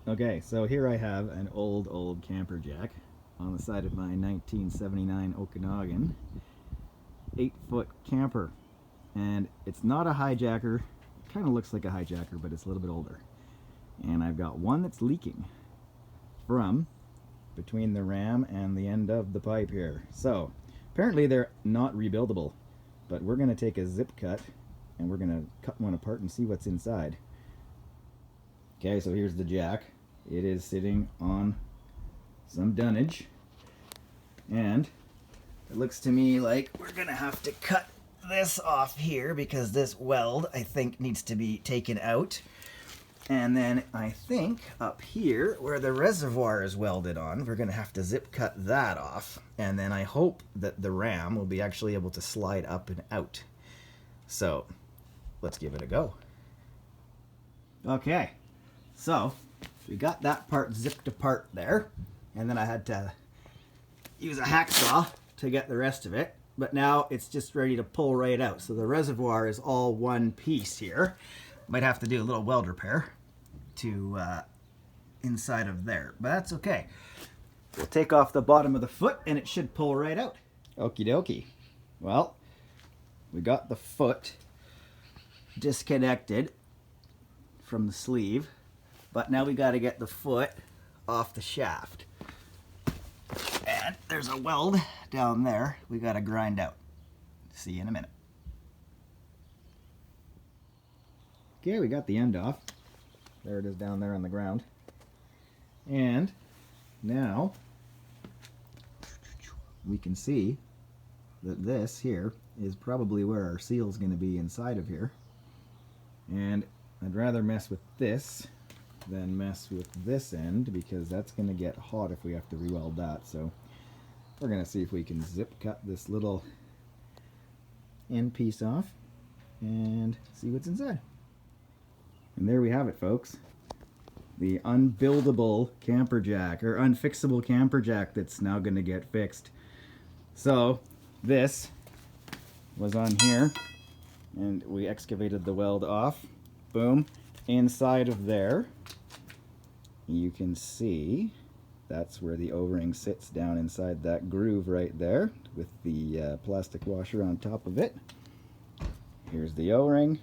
Okay, so here I have an old camper jack on the side of my 1979 Okanagan 8-foot camper. And it's not a hijacker. It kind of looks like a hijacker, but it's a little bit older. And I've got one that's leaking from between the ram and the end of the pipe here. So apparently they're not rebuildable, but we're going to take a zip cut and we're going to cut one apart and see what's inside. Okay, so here's the jack. It is sitting on some dunnage, and it looks to me like we're gonna have to cut this off here because this weld, I think, needs to be taken out. And then I think up here where the reservoir is welded on, we're gonna have to zip cut that off. And then I hope that the ram will be actually able to slide up and out. So let's give it a go. Okay, so we got that part zipped apart there, and then I had to use a hacksaw to get the rest of it, but now it's just ready to pull right out. So the reservoir is all one piece here. Might have to do a little weld repair to inside of there, but that's okay. We'll take off the bottom of the foot and it should pull right out. Okie dokie. Well, we got the foot disconnected from the sleeve, but now we got to get the foot off the shaft. And there's a weld down there we got to grind out. See you in a minute. Okay, we got the end off. There it is down there on the ground. And now we can see that this here is probably where our seal is going to be inside of here. And I'd rather mess with this than mess with this end because that's going to get hot if we have to re-weld that. So we're going to see if we can zip cut this little end piece off and see what's inside. And there we have it, folks. The unbuildable camper jack, or unfixable camper jack that's now going to get fixed. So this was on here and we excavated the weld off. Boom. Inside of there, you can see that's where the O-ring sits, down inside that groove right there with the plastic washer on top of it. Here's the O-ring.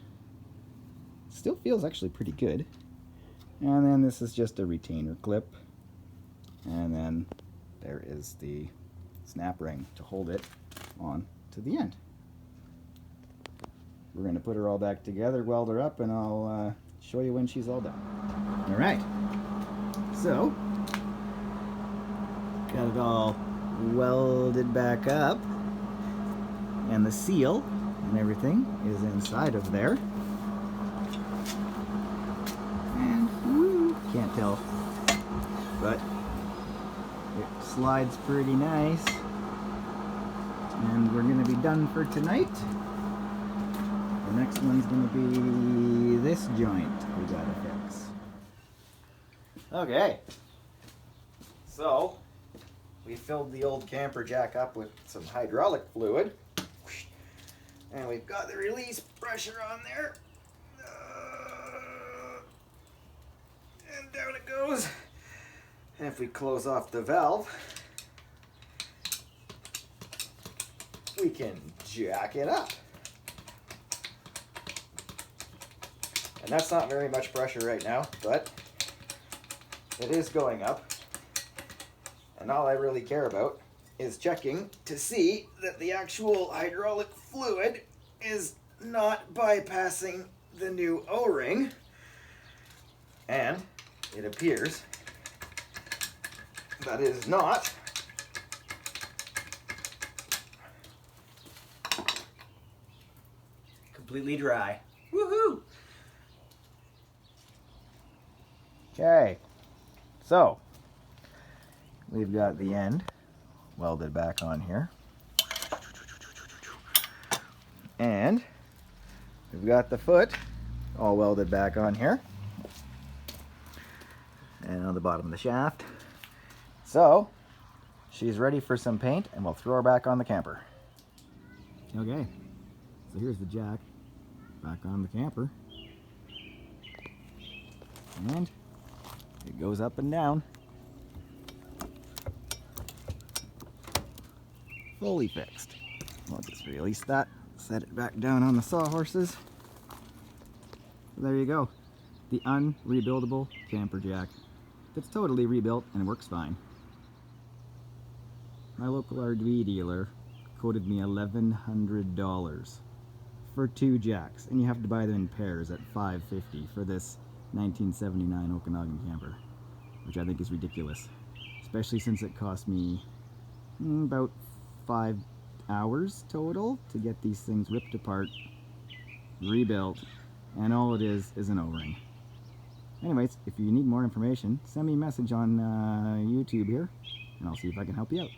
Still feels actually pretty good. And then this is just a retainer clip. And then there is the snap ring to hold it on to the end. We're going to put her all back together, weld her up, and I'll show you when she's all done. All right. So, got it all welded back up, and the seal and everything is inside of there. And can't tell, but it slides pretty nice. And we're going to be done for tonight. The next one's going to be this joint we gotta fix. Okay, so we filled the old camper jack up with some hydraulic fluid, and we've got the release pressure on there, and down it goes. And if we close off the valve, we can jack it up. And that's not very much pressure right now, but it is going up. And all I really care about is checking to see that the actual hydraulic fluid is not bypassing the new O-ring. And it appears that is not. Completely dry. Woohoo! Okay, so we've got the end welded back on here, and we've got the foot all welded back on here, and on the bottom of the shaft. So she's ready for some paint, and we'll throw her back on the camper. Okay, so here's the jack back on the camper, and It goes up and down. Fully fixed. I'll just release that, set it back down on the sawhorses. There you go. The Un-Rebuildable Camper Jack. It's totally rebuilt and works fine. My local RV dealer quoted me $1,100 for 2 jacks, and you have to buy them in pairs at $550 for this 1979 Okanagan camper, which I think is ridiculous, especially since it cost me about 5 hours total to get these things ripped apart, rebuilt, and all it is an O-ring. Anyways, if you need more information, send me a message on YouTube here, and I'll see if I can help you out.